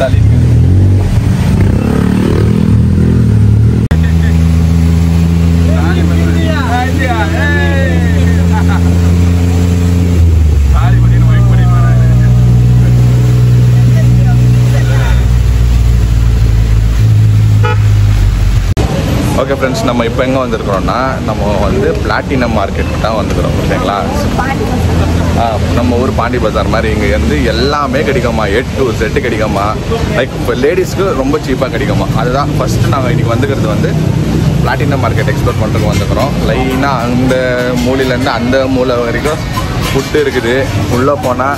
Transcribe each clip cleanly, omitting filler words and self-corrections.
தள்ளி okay friends, நம்ம இப்போ எங்கே வந்திருக்கிறோம்னா நம்ம வந்து பிளாட்டினம் மார்க்கெட்டுக்கு தான் வந்துக்கிறோம். ஓகேங்களா? நம்ம ஊர் பாண்டி பஜார் மாதிரி இங்கே வந்து எல்லாமே கிடைக்குமா, A to Z கிடைக்குமா. லைக் இப்போ லேடிஸ்க்கு ரொம்ப சீப்பாக கிடைக்குமா. அதுதான் ஃபஸ்ட்டு நாங்கள் இன்றைக்கி வந்துக்கிறது வந்து பிளாட்டினம் மார்க்கெட் எக்ஸ்ப்ளோர் பண்ணுறதுக்கு வந்துக்கிறோம். லைனாக அந்த மூலையிலேருந்து அந்த மூலை வரைக்கும் ஃபுட்டு இருக்குது. உள்ளே போனால்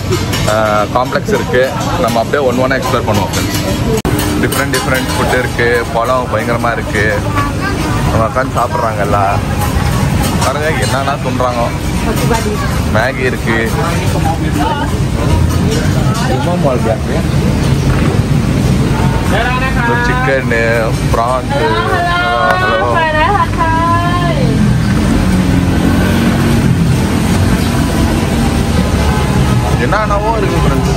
காம்ப்ளெக்ஸ் இருக்குது. நம்ம அப்படியே ஒன்று எக்ஸ்ப்ளோர் பண்ணுவோம் ஃப்ரெண்ட்ஸ். டிஃப்ரெண்ட் ஃபுட்டு இருக்குது. பழம் பயங்கரமாக இருக்குது. அவங்க உட்காந்து சாப்பிட்றாங்கல்ல பாருங்க, என்னென்னா சொல்கிறாங்க. மேகி இருக்கு, சிக்கனு, ப்ரான்ஸு, ஹலோ என்னென்னவோ இருக்கு ஃப்ரெண்ட்ஸ்.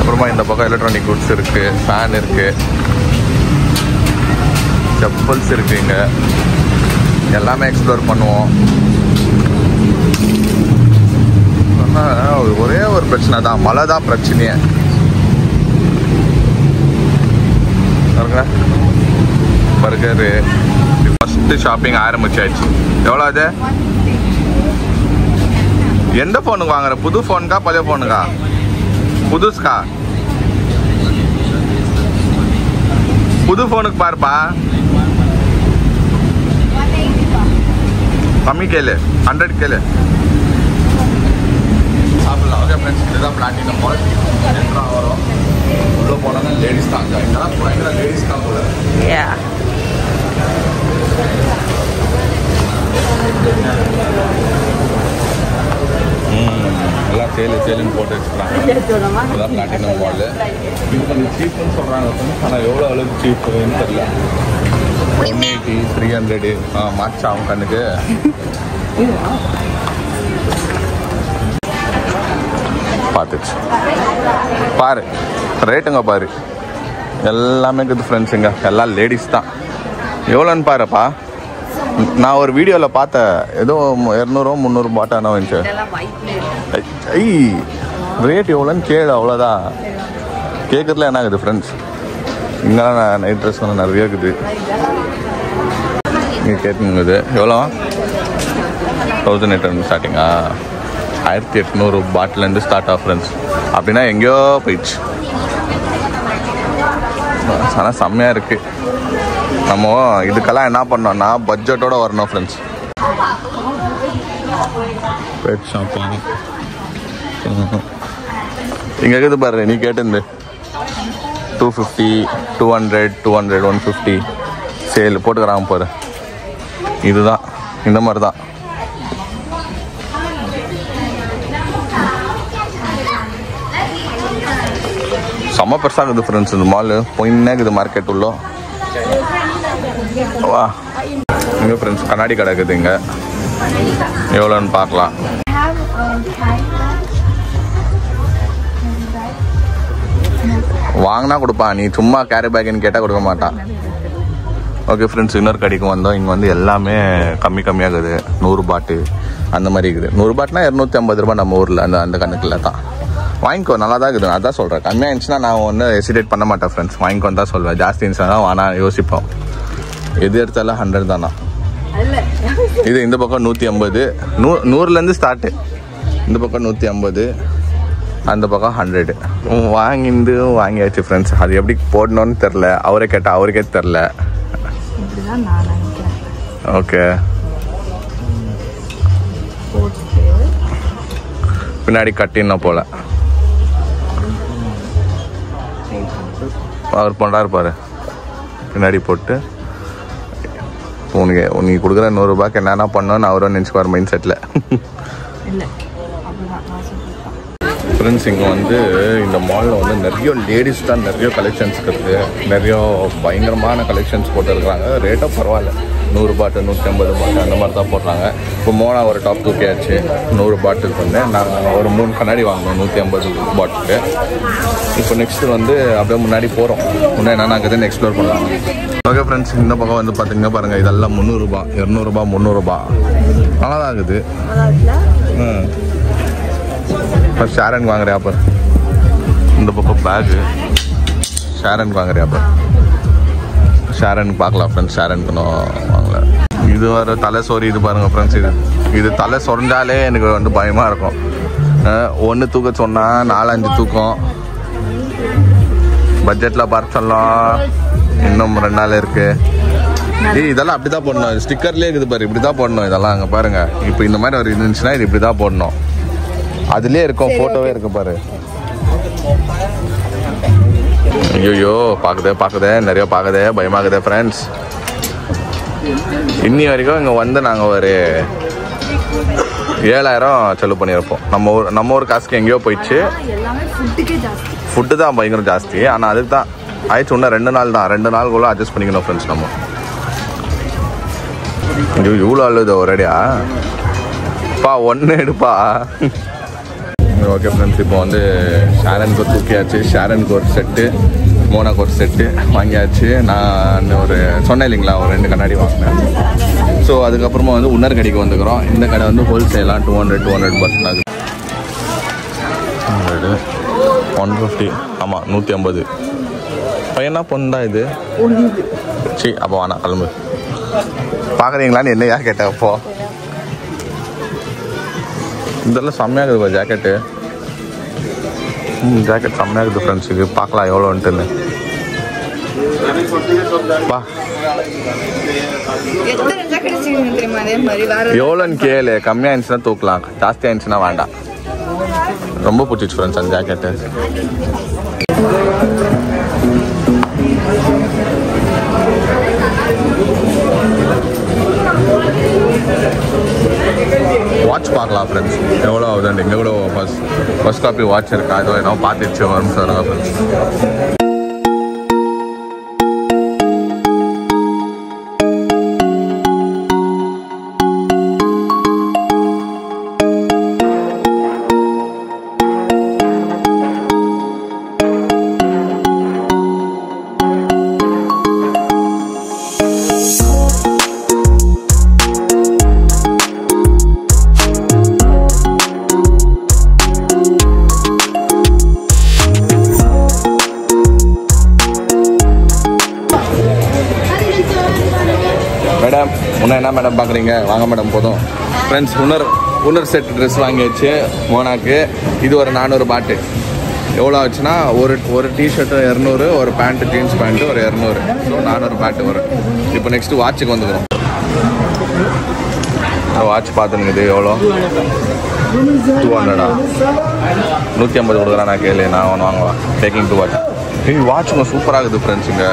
அப்புறமா இந்த பக்கம் எலக்ட்ரானிக் குட்ஸ் இருக்கு, ஃபேன் இருக்கு, செப்பல்ஸ் இருக்கு. இங்க எல்லாமே எக்ஸ்ப்ளோர் பண்ணுவோம். ஒரே ஒரு பிரச்சனை தான், மழை தான் பிரச்சனையே. பர்கரு ஃபர்ஸ்ட் ஷாப்பிங் ஆரம்பிச்சாச்சு. எவ்வளோ அது? எந்த ஃபோனுக்கு வாங்குற? புது ஃபோனுக்கா பழைய ஃபோனுக்கா? புதுசுக்கா? புது ஃபோனுக்கு பாருப்பா. கம்மி கேளு, 100 கேளு. சாப்பிடலாம். ஓகே ஃப்ரெண்ட்ஸ், இதுதான் பிளாட்டினம் மால். என்ட்ரா வரும். உள்ளே போனோன்னா லேடிஸ் தான். இதெல்லாம் பயங்கர லேடிஸ் தான் போல. எல்லாம் சேலுன்னு போட்டு வச்சுக்கிறாங்க. இதுதான் பிளாட்டினம் மால். இது கொஞ்சம் சீப்புன்னு சொல்கிறாங்க. ஆனால் எவ்வளோ அளவுக்கு சீப்புன்னு தெரியல. 180, 300 மார்ச் ஆகும் கண்ணுக்கு. பார்த்துச்சு பாரு, ரேட்டுங்க பாரு. எல்லாமே இருக்குது ஃப்ரெண்ட்ஸுங்க. எல்லாம் லேடிஸ் தான். எவ்வளோன்னு பாருப்பா. நான் ஒரு வீடியோவில் பார்த்தேன், ஏதோ 200 300 பாட்டானா வந்துச்சு. ஐ ரேட் எவ்வளோன்னு கேளு, அவ்வளோதான். கேட்குறதுல என்ன ஆகுது ஃப்ரெண்ட்ஸ். இங்கெல்லாம் நைட் ட்ரெஸ் வந்து நிறைய இருக்குது. இங்கே கேட்டுங்குது. எவ்வளோ? 1800 ஸ்டார்டிங்கா? 1800 பாட்டிலேருந்து ஸ்டார்ட் ஆஃப் ஃப்ரெண்ட்ஸ். அப்படின்னா எங்கேயோ போயிடுச்சு. ஆனால் செம்மையாக இருக்குது. நம்ம இதுக்கெல்லாம் என்ன பண்ணோம்னா பட்ஜெட்டோடு வரணும் ஃப்ரெண்ட்ஸ். பெட் ஷாப்பிங் இங்கே இருக்குது பாரு. நீ கேட்டிருந்து 250, 200, 150 சேல் போட்டுக்கிறாங்க பாரு. இதுதான் இந்த மாதிரி தான். செம்ம பெருசாக இருக்குது ஃப்ரெண்ட்ஸ் இந்த மால். போயின்னே இருக்குது மார்க்கெட் உள்ள. வா இங்கே ஃப்ரெண்ட்ஸ் கண்ணாடி கடை இருக்குது. இங்கே எவ்வளோன்னு பார்க்கலாம். வாங்கினா கொடுப்பா, நீ சும்மா கேரி பேக்குன்னு கேட்டால் கொடுக்க மாட்டான். ஓகே ஃப்ரெண்ட்ஸ், இன்னொரு கடைக்கு வந்தோம். இங்கே வந்து எல்லாமே கம்மியாக இருக்குது. 100 பாட்டு அந்த மாதிரி இருக்குது. 100 பாட்டுனா 250 ரூபா நம்ம ஊரில். அந்த கணக்கில் தான். வாங்கிக்கோ, நல்லா தான் இருக்குது. அதான் சொல்கிறேன். கம்மியாக இருந்துச்சுன்னா நான் ஒன்றும் ஹெசிடேட் பண்ண மாட்டேன் ஃப்ரெண்ட்ஸ். வாங்கிக்கோன்னு தான் சொல்வேன். ஜாஸ்தி இருந்துச்சுன்னா தான் வானா யோசிப்போம். எது எடுத்தாலும் 100 தானா. இது இந்த பக்கம் 150, 100லேருந்து ஸ்டார்ட்டு. இந்த பக்கம் 150, அந்த பக்கம் 100. வாங்கியாச்சு ஃப்ரெண்ட்ஸ். அது எப்படி போடணும்னு தெரில. அவரே கேட்டால் அவருக்கே தெரில. ஓகே, பின்னாடி கட்டின போல அவர் பண்ணுறாரு பாரு. பின்னாடி போட்டு நீ கொடுக்குற 100 ரூபாய்க்கு என்னென்ன பண்ணோன்னு அவரும் நினச்சிக்குவார் மைண்ட் செட்டில். ஃப்ரெண்ட்ஸ் இங்கே வந்து இந்த மாலில் வந்து நிறைய லேடிஸ் தான் நிறைய கலெக்ஷன்ஸ் இருக்குது. நிறைய பயங்கரமான கலெக்ஷன்ஸ் போட்டுருக்குறாங்க. ரேட்டாக பரவாயில்ல, 100 பாட்டு 150 பாட்டு அந்த மாதிரி தான் போடுறாங்க. இப்போ மோனா ஒரு டாப் 2K ஆச்சு. 100 பாட்டுக்கு வந்து நாங்கள் ஒரு 3 கண்ணாடி வாங்கினோம் 150 பாட்டுக்கு. இப்போ நெக்ஸ்ட்டு வந்து அப்படியே முன்னாடி போகிறோம். முன்னாடி என்னென்ன இருக்குதுன்னு எக்ஸ்ப்ளோர் பண்ணலாம். ஓகே ஃப்ரெண்ட்ஸ், இந்த பக்கம் வந்து பார்த்தீங்கன்னா பாருங்கள், இதெல்லாம் 300 ரூபா, 200 ரூபா, 300 ரூபா. நல்லா தான் இருக்குது. இப்போ ஷேரன் வாங்குறியா பாரு. இந்த பக்கம் பேகு ஷேரன் வாங்குறியா பாரு. ஷேரன் பார்க்கலாம் ஃப்ரெண்ட்ஸ், ஷேரனுக்குன்னு வாங்கல. இது வர தலை சொறி இது பாருங்கள் ஃப்ரெண்ட்ஸ். இது தலை சொரிஞ்சாலே எனக்கு வந்து பயமாக இருக்கும். ஒன்று தூக்க சொன்னால் 4-5 தூக்கம். பட்ஜெட்டில் பார்த்து சொல்லலாம், இன்னும் 2 நாள் இருக்குது. இதெல்லாம் அப்படி தான் போடணும். ஸ்டிக்கர்லேயே இருக்குது பாரு, இப்படி தான் போடணும். இதெல்லாம் அங்கே பாருங்கள். இப்போ இந்த மாதிரி ஒரு இருந்துச்சுன்னா இது இப்படி தான் போடணும். அதுலேயே இருக்கும், ஃபோட்டோவே இருக்கு பாரு. ஐயோ பார்க்குதே நிறைய பார்க்குதே, பயமாகுதே ஃப்ரெண்ட்ஸ். இன்னி வரைக்கும் இங்கே வந்து நாங்கள் ஒரு 7000 செலவு பண்ணியிருப்போம். நம்ம ஊர் காசுக்கு எங்கேயோ போயிடுச்சு. ஃபுட்டு தான் பயங்கரம் ஜாஸ்தி. ஆனால் அதுக்கு தான் ஆயிடுச்சு. இன்னும் 2 நாள் தான். 2 நாளுக்குள்ளே அட்ஜஸ்ட் பண்ணிக்கணும் ஃப்ரெண்ட்ஸ் நம்ம. இவ்வளோ அழுது ஒரேடியா பா, ஒன்று எடுப்பா. ஓகே ஃப்ரெண்ட்ஸ், இப்போ வந்து ஷேரனுக்கு தூக்கியாச்சு. ஷேரனுக்கு ஒரு செட்டு, மோனாக்கு ஒரு செட்டு வாங்கியாச்சு. நான் ஒரு சொன்னேன் இல்லைங்களா, ஒரு 2 கண்ணாடி வாங்கினேன். ஸோ அதுக்கப்புறமா வந்து உன்னர் கடைக்கு வந்துக்கிறோம். இந்த கடை வந்து ஹோல்சேலாக 200 பர்சன்ட் ஆகுது. 150, ஆமாம் 150. பையனா பொண்ணு தான் இது. சரி அப்போ வேணா கிளம்பு. பார்க்குறீங்களான்னு என்னையா கேட்டேன். அப்போ இதெல்லாம் செம்மையாக இருக்குதுப்பா ஜாக்கெட்டு. ஜாக்கெட் செம்மையாக இருக்குது ஃப்ரெண்ட்ஸ். இது பார்க்கலாம் எவ்வளோன்ட்டுன்னு. பா எவ்வளோன்னு கேளு. கம்மியாக இருந்துச்சுன்னா தூக்கலாம், ஜாஸ்தியாக இருந்துச்சுன்னா வேண்டாம். ரொம்ப பிடிச்சிச்சு ஃப்ரெண்ட்ஸ் அந்த ஜாக்கெட்டு. வாட்ச் பார்க்கலாம் ஃப்ரெண்ட்ஸ், எவ்வளோ ஆகுதுண்டு. இங்கே கூட ஃபர்ஸ்ட் காப்பி வாட்ச் இருக்கா, அது என்ன பார்த்துச்சு வரும் சார் ஃப்ரெண்ட்ஸ். மேடம் இன்னும் என்ன மேடம் பார்க்குறீங்க? வாங்க மேடம் போதும். ஃப்ரெண்ட்ஸ் உன்னர் செட் ட்ரெஸ் வாங்கியாச்சு மோனாக்கு. இது ஒரு 400 பாட்டு. எவ்வளோ ஆச்சுன்னா ஒரு டிஷர்ட்டு 200, ஒரு பேண்ட்டு ஜீன்ஸ் பேண்ட்டு ஒரு 200. ஸோ 400 பாட்டு வரும். இப்போ நெக்ஸ்ட்டு வாட்சுக்கு வந்துக்கிறோம். வாட்ச் பார்த்துனுக்குது எவ்வளோ? 200. 150 கொடுக்குறேன் நான் கேளு. நான் ஒன்று வாங்குவேன். Taking to watch. வாட்சுங்க சூப்பராக இருக்குது ஃப்ரெண்ட்ஸ் இங்கே.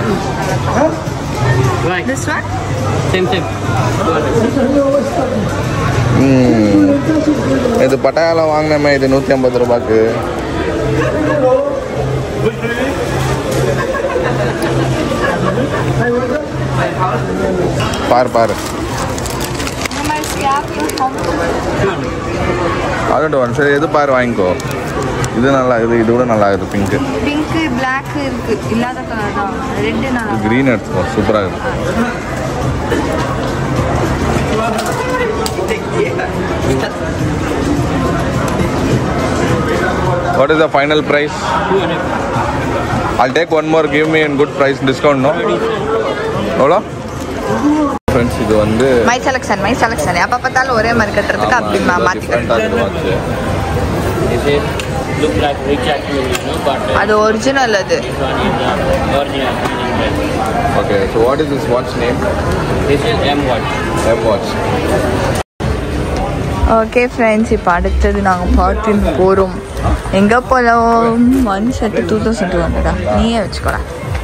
This one? Same. இது பட்டாயாலம் வாங்கினமே. இது 150 ரூபாய்க்கு. பாரு அதுவும் சரி. எது பாரு வாங்கிக்கோ. இது நல்லா இருக்குது. இது கூட நல்லா இருக்குது. பிங்க் பிளாக் இருக்கு. இல்லாத கலர் தான். ரெட் நல்லா. கிரீன் எடுத்துக்கோ, சூப்பராக இருக்கு. What is the final price? I'll take one more. Give me a good price discount, no? எவ்வளோ ஃப்ரெண்ட்ஸ்? இது வந்து மை செலக்ஷன். எப்போ பார்த்தாலும் ஒரே மாதிரி கட்டுறதுக்கு அப்படி மாற்றிக்கிறேன். அது ஒரிஜினல். அது okay. So what is this watch name? This is M watch. Okay friends, இப்போ அடுத்தது நாங்கள் பார்த்து போகிறோம். எங்கே போகலாம்? 130,200 நீயே வச்சுக்கோடா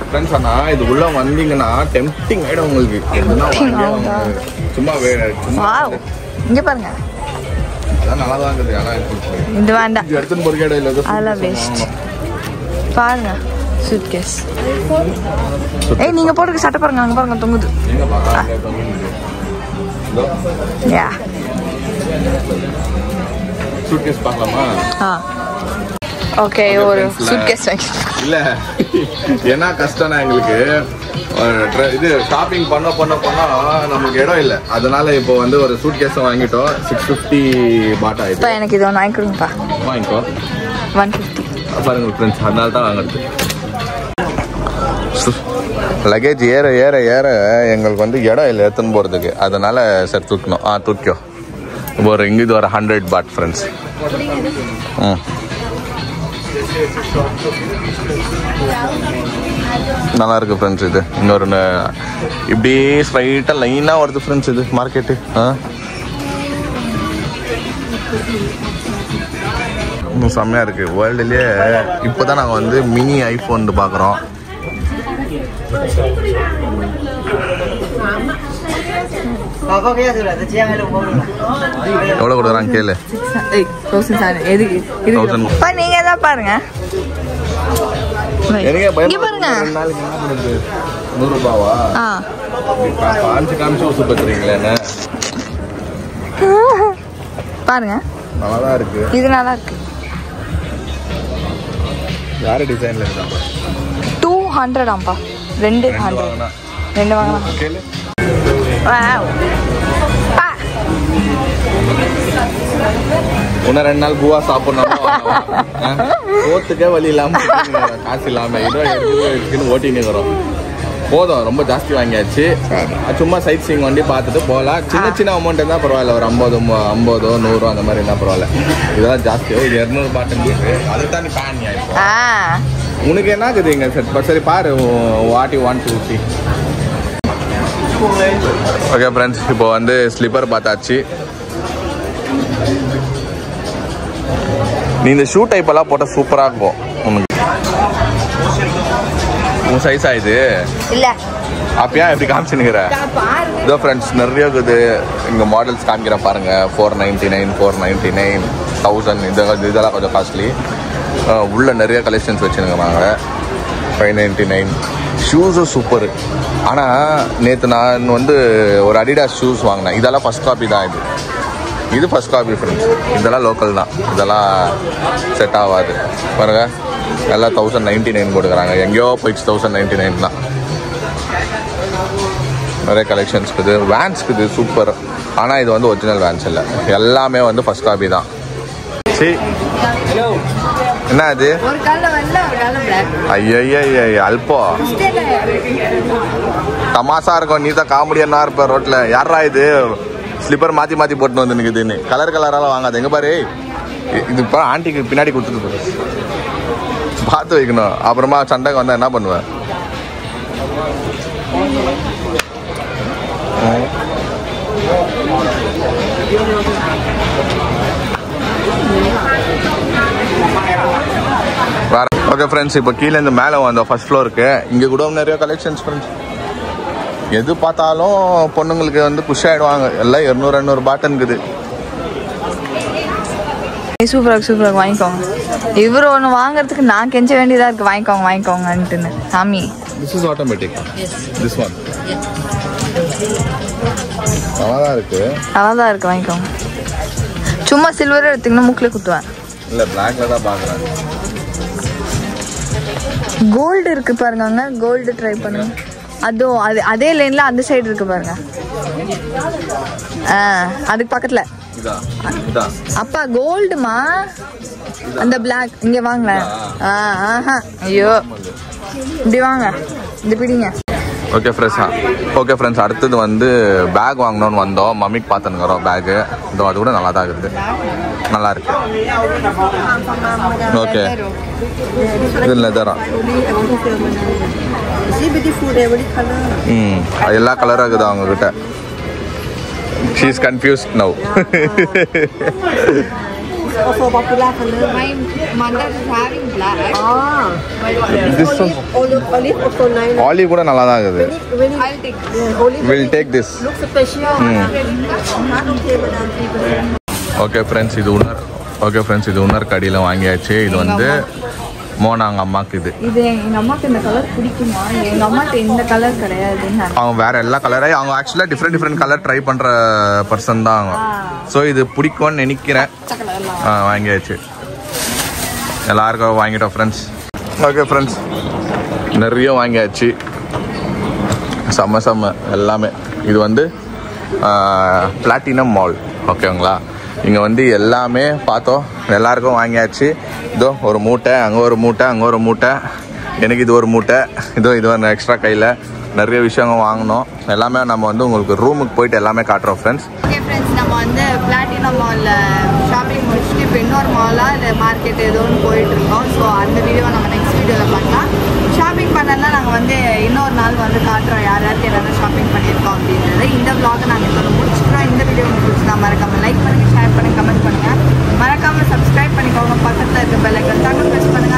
ஃப்ரெண்ட்ஸ். ஆனால் இது உள்ள வந்தீங்கன்னா டெம்ப்டிங் ஆகிடும் உங்களுக்கு. சும்மா இங்கே பாருங்க. அதான் நல்லா தான் இருக்குது. ஆனால் இது வேண்டாம், எடுத்துன்னு போகிற இடையில அதெல்லாம் வேஸ்ட். பாருங்க சூட்கேஸ். ஏய் நீங்க போட்டுக்க சட்டை பாருங்க, அங்க பாருங்க தொங்குது. யா சூட்கேஸ் பார்க்கலாமா? ஓகே, ஒரு சூட்கேஸ் வாங்கி. இல்லை என்ன கஷ்டம்னா எங்களுக்கு இது ஷாப்பிங் பண்ண நமக்கு இடம் இல்லை. அதனால இப்போ வந்து ஒரு சூட்கேஸை வாங்கிட்டோம். 650 பாட் ஆயிடுச்சு. இப்போ எனக்கு இது ஒன்று வாங்கிக்கொடுங்கப்பா. வாங்கிக்கோ. 150 பாருங்க ஃப்ரெண்ட்ஸ், அதனால தான் வாங்குறது. லக்கேஜ் ஏற ஏற ஏற எங்களுக்கு வந்து இடம் இல்லை எடுத்துன்னு போகிறதுக்கு. அதனால சரி தூக்கணும். தூக்கியோ. ஒரு இங்கே இது ஒரு 100 பாட் ஃப்ரெண்ட்ஸ். நல்லா இருக்கு ஃப்ரெண்ட்ஸ். இது இன்னொரு இப்படியே ஸ்ட்ரைட்டாக லைனாக வருது ஃப்ரெண்ட்ஸ். இது மார்க்கெட்டு செம்மையாக இருக்குது. வேர்ல்டுலேயே இப்போ தான் நாங்கள் வந்து மினி ஐஃபோன் பார்க்குறோம். எவ்வளோ கொடுக்குறாங்க கேளு. 1000 எதுக்கு? நீங்க தான் பாருங்க. பாருங்க 100 ரூபாவா? காமிச்சு ஊசு பத்துறீங்களே. பாருங்க நல்லா தான் இருக்கு. இது நல்லா இருக்கு. யாரு டிசைன்ல இருக்கா? 200 ஆம்பா. 200 ரெண்டு வாங்கலாம். கேளு. இன்னும் 2 நாள் பூவா சாப்பிடணும். போத்துக்கே வழி இல்லாம காசு இல்லாம இதோ எடுத்துன்னு ஓட்டின்னு இருக்கிறோம். போதும், ரொம்ப ஜாஸ்தி வாங்கியாச்சு. சும்மா சைட் சீயிங் வண்டி பார்த்துட்டு போகலாம். சின்ன சின்ன அமௌண்ட் இருந்தால் பரவாயில்ல. ஒரு 50, 100 அந்த மாதிரி இருந்தால் பரவாயில்ல. இதெல்லாம் ஜாஸ்தியோ. இது 200 பாட்டு இருக்கு. அதுதான் நீ பேன் ஆயிடும். உனக்கு என்ன இருக்குது இங்கே செட்? சரி பாரு, what you want to see. Okay friends, இப்போ வந்து ஸ்லிப்பர் பார்த்தாச்சு. நீ இந்த ஷூ டைப் எல்லாம் போட்டால் சூப்பராக இருக்கும். உனக்கு உன் சைஸ் ஆயிடுது இல்லை அப்பயா எப்படி காமிச்சுன்னுக்கிற? இதோ ஃப்ரெண்ட்ஸ் நிறைய இருக்குது. இங்கே மாடல்ஸ் காமிக்கிறேன் பாருங்க. 499, 499, 1000. இதெல்லாம் கொஞ்சம் காஸ்ட்லி. உள்ள நிறைய கலெக்ஷன்ஸ் வச்சுருக்காங்க. 599. ஷூஸும் சூப்பரு. ஆனால் நேற்று நான் வந்து ஒரு அடிடாஸ் ஷூஸ் வாங்கினேன். இதெல்லாம் ஃபஸ்ட் காப்பி தான். இது ஃபஸ்ட் காப்பி ஃப்ரெண்ட்ஸ். இதெல்லாம் லோக்கல் தான். இதெல்லாம் செட் ஆகாது பாருங்க. எல்லாம் 1099 கொடுக்குறாங்க. எங்கேயோ போயிடுச்சு 1099 தான். நிறைய கலெக்ஷன்ஸ் இருக்குது. வேன்ஸ்க்குது சூப்பர். ஆனால் இது வந்து ஒரிஜினல் வேன்ஸ் இல்லை. எல்லாமே வந்து ஃபஸ்ட் காப்பி தான். சரி என்ன அது? ஐயோ அல்போ தமாசா இருக்கும். நீ தான் காமெடியா இருப்ப ரோட்ல. யாரா இது ஸ்லிப்பர் மாற்றி போட்டு வந்து நிற்குதுன்னு? கலரால வாங்காது. எங்கே பாரு, இது இப்போ ஆண்டிக்கு பின்னாடி கொடுத்துட்டு பார்த்து வைக்கணும். அப்புறமா சண்டைக்கு வந்தால் என்ன பண்ணுவேன்? ஓகே ஃப்ரெண்ட்ஸ், இப்போ கீழே இந்த மேலே வந்தோம் ஃபர்ஸ்ட் ஃப்ளோருக்கு. இங்கே கூட நிறைய கலெக்ஷன்ஸ் ஃப்ரெண்ட்ஸ். எது பார்த்தாலும் பொண்ணுங்களுக்கு வந்து புஷ் ஆகிடுவாங்க. எல்லாம் 200 பாட்டுங்குது. சூப்பராக வாங்கிக்கோங்க. இவர் ஒன்று வாங்குறதுக்கு நான் கெஞ்ச வேண்டியதாக இருக்குது. வாங்கிக்கோங்கன்ட்டுன்னு. சாமி This is automatic. This one. நல்லா இருக்கு. வாங்கிக்கோங்க. சும்மா சில்வரே எடுத்துக்கணும். மூக்கில் குத்துவேன். இல்லை பிளாக்ல தான் பார்க்குறேன். கோல்டு இருக்கு பாருங்க. கோல்டு ட்ரை பண்ணுங்க. அதுவும் அதே லைன்ல அந்த சைடு இருக்கு பாருங்க. அதுக்கு பக்கத்துல அப்பா கோல்டுமா. அந்த பிளாக் இங்க வாங்க. ஐயோ இப்படி வாங்க, இந்த பிடிங்க. ஓகே ஃப்ரெண்ட்ஸ், அடுத்தது வந்து பேக் வாங்கணும்னு வந்தோம். மம்மிக்கு பார்த்துன்னுக்குறோம் பேக்கு. இதோ அது கூட நல்லா தான் இருக்குது. நல்லா இருக்கு. ஓகே இது லெதரா. எல்லா கலரும் இருக்குது அவங்கக்கிட்ட. She is confused now. Also popular color. My mother is having black. This one. Olive also 9. Olive கூட நல்லா தான் இருக்குது. I'll take. We'll take this. Looks special. Not okay, but okay friends இது இன்னொரு கடையில் வாங்கியாச்சு. இது வந்து மோனாங்க அம்மாவுக்கு இது எங்கள் அம்மாவுக்கு இந்த கலர் பிடிக்குமா? எங்கள் அம்மாவுக்கு இந்த கலர் கிடையாதுன்னு அவங்க வேற எல்லா கலரே அவங்க ஆக்சுவலாக டிஃப்ரெண்ட் கலர் ட்ரை பண்ணுற பர்சன் தான் அவங்க. ஸோ இது பிடிக்கும்னு நினைக்கிறேன். வாங்கியாச்சு, எல்லாருக்கும் வாங்கிட்டோம் ஃப்ரெண்ட்ஸ். ஓகே ஃப்ரெண்ட்ஸ் நிறைய வாங்கியாச்சு, செம்ம எல்லாமே. இது வந்து பிளாட்டினம் மால் ஓகேங்களா. இங்கே வந்து எல்லாமே பார்த்தோம், எல்லாருக்கும் வாங்கியாச்சு. இதோ ஒரு மூட்டை, அங்கே ஒரு மூட்டை, அங்கே ஒரு மூட்டை, எனக்கு இது ஒரு மூட்டை, இது ஒரு எக்ஸ்ட்ரா கையில் நிறைய விஷயங்கள் வாங்கினோம். எல்லாமே நம்ம வந்து உங்களுக்கு ரூமுக்கு போயிட்டு எல்லாமே காட்டுறோம் ஃப்ரெண்ட்ஸ். ஓகே ஃப்ரெண்ட்ஸ், நம்ம வந்து பிளாட்டினம் மாலில் ஷாப்பிங் முடிச்சுட்டு இப்போ இன்னொரு மாலாக இல்லை மார்க்கெட் ஏதோ ஒன்று போயிட்டுருக்கோம். ஸோ அந்த வீடியோவை நம்ம நெக்ஸ்ட் வீடியோவில் பார்க்கலாம். ஷாப்பிங் பண்ணலாம் நாங்கள் வந்து இன்னொரு நாள் வந்து காட்டுறோம் யாருக்கு என்னென்ன ஷாப்பிங் பண்ணியிருக்கோம் அப்படின்றது. இந்த vlog நாங்கள் இப்போ முடிச்சுக்கிறோம். இந்த வீடியோ உங்களுக்கு பிடிச்சினா மறக்காமல் லைக் பண்ணுங்கள், ஷேர் பண்ணுங்கள், கமெண்ட் பண்ணுங்கள், மறக்காமல் சப்ஸ்கிரைப் பண்ணிக்கோங்க. பக்கத்தில் இருக்க பெல் ஐக்கான் ப்ரெஸ் பண்ணுங்கள்.